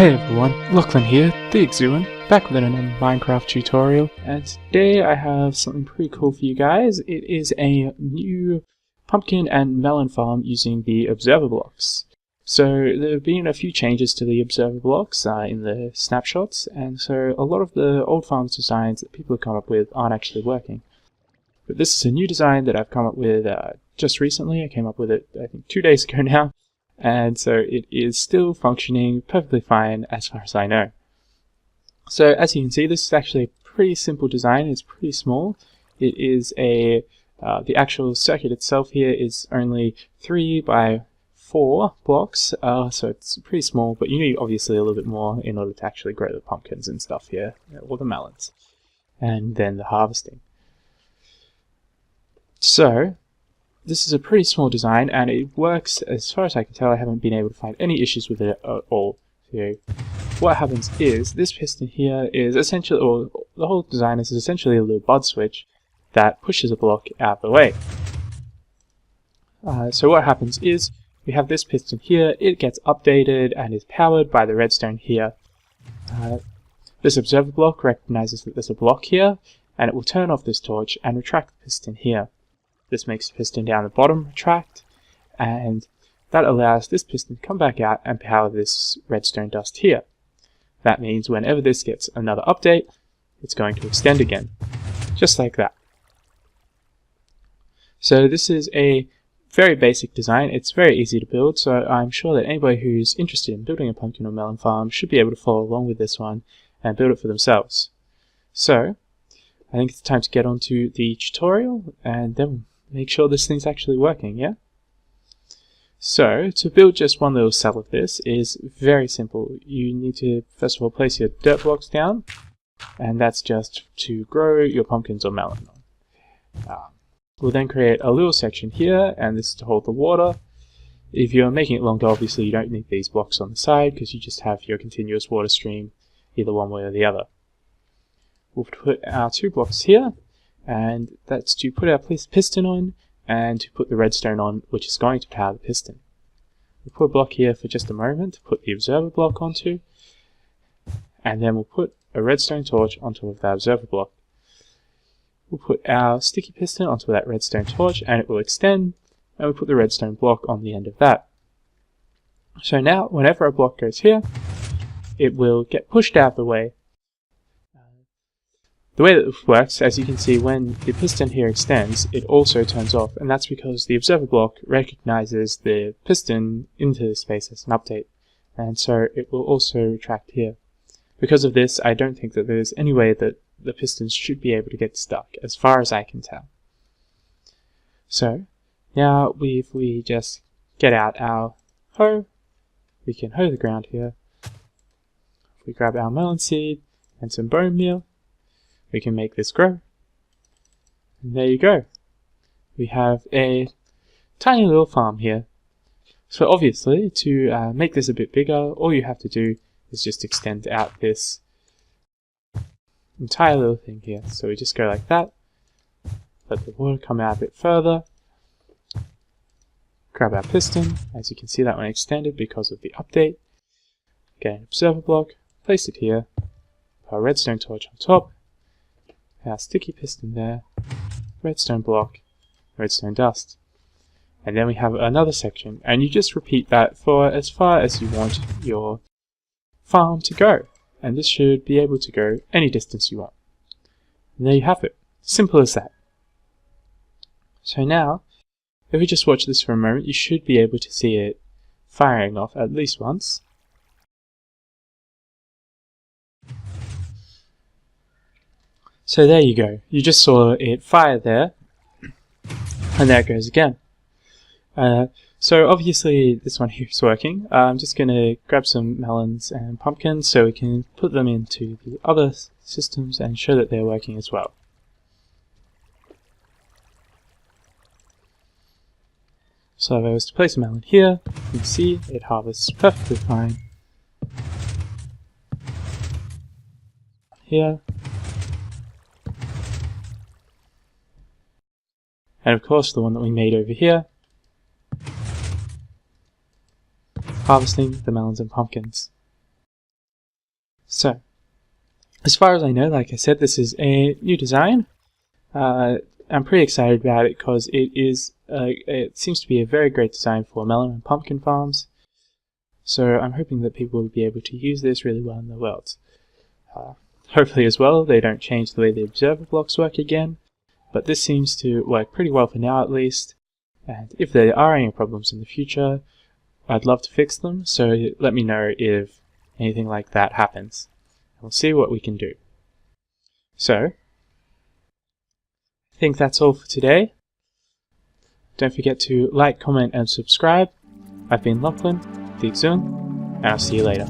Hey everyone, Lachlan here, the Exuan, back with another Minecraft tutorial, and today I have something pretty cool for you guys. It is a new pumpkin and melon farm using the observer blocks. So there have been a few changes to the observer blocks in the snapshots, and so a lot of the old farms designs that people have come up with aren't actually working. But this is a new design that I've come up with just recently. I came up with it I think 2 days ago now. And so it is still functioning perfectly fine as far as I know. So as you can see, this is actually a pretty simple design. It's pretty small. It is the actual circuit itself here is only 3 by 4 blocks, so it's pretty small, but you need obviously a little bit more in order to actually grow the pumpkins and stuff here, or the melons, and then the harvesting. So this is a pretty small design, and it works as far as I can tell. I haven't been able to find any issues with it at all. So what happens is this piston here is essentially, or the whole design is essentially a little bud switch that pushes a block out of the way. So what happens is we have this piston here. It gets updated and is powered by the redstone here. This observer block recognizes that there's a block here, and it will turn off this torch and retract the piston here. This makes the piston down the bottom retract, and that allows this piston to come back out and power this redstone dust here. That means whenever this gets another update, it's going to extend again, just like that. So this is a very basic design. It's very easy to build, so I'm sure that anybody who's interested in building a pumpkin or melon farm should be able to follow along with this one and build it for themselves. So I think it's time to get on to the tutorial, and then make sure this thing's actually working, yeah? So, to build just one little cell of this is very simple. You need to, first of all, place your dirt blocks down, and that's just to grow your pumpkins or melon on. We'll then create a little section here, and this is to hold the water. If you're making it longer, obviously you don't need these blocks on the side, because you just have your continuous water stream, either one way or the other. We'll put our 2 blocks here, and that's to put our piston on and to put the redstone on, which is going to power the piston. We'll put a block here for just a moment to put the observer block onto, and then we'll put a redstone torch on top of that observer block. We'll put our sticky piston onto that redstone torch and it will extend, and we'll put the redstone block on the end of that. So now whenever a block goes here, it will get pushed out of the way. The way that this works, as you can see, when the piston here extends, it also turns off, and that's because the observer block recognizes the piston into the space as an update, and so it will also retract here. Because of this, I don't think that there's any way that the pistons should be able to get stuck, as far as I can tell. So, now if we just get out our hoe, we can hoe the ground here. If we grab our melon seed and some bone meal, we can make this grow, and there you go. We have a tiny little farm here. So obviously, to make this a bit bigger, all you have to do is just extend out this entire little thing here. So we just go like that, let the water come out a bit further, grab our piston. As you can see, that one extended because of the update. Get an observer block, place it here, put a redstone torch on top, our sticky piston there, redstone block, redstone dust. And then we have another section, and you just repeat that for as far as you want your farm to go. And this should be able to go any distance you want. And there you have it. Simple as that. So now, if we just watch this for a moment, you should be able to see it firing off at least once. So there you go, you just saw it fire there, and there it goes again. So obviously this one here is working. I'm just going to grab some melons and pumpkins so we can put them into the other systems and show that they're working as well. So if I was to place a melon here, you can see it harvests perfectly fine. Here. And of course the one that we made over here, harvesting the melons and pumpkins. So, as far as I know, like I said, this is a new design. I'm pretty excited about it because it seems to be a very great design for melon and pumpkin farms. So I'm hoping that people will be able to use this really well in the world. Hopefully as well they don't change the way the observer blocks work again, but this seems to work pretty well for now at least, and if there are any problems in the future, I'd love to fix them, so let me know if anything like that happens. We'll see what we can do. So, I think that's all for today. Don't forget to like, comment and subscribe. I've been Lachlan, Dig Zun, and I'll see you later.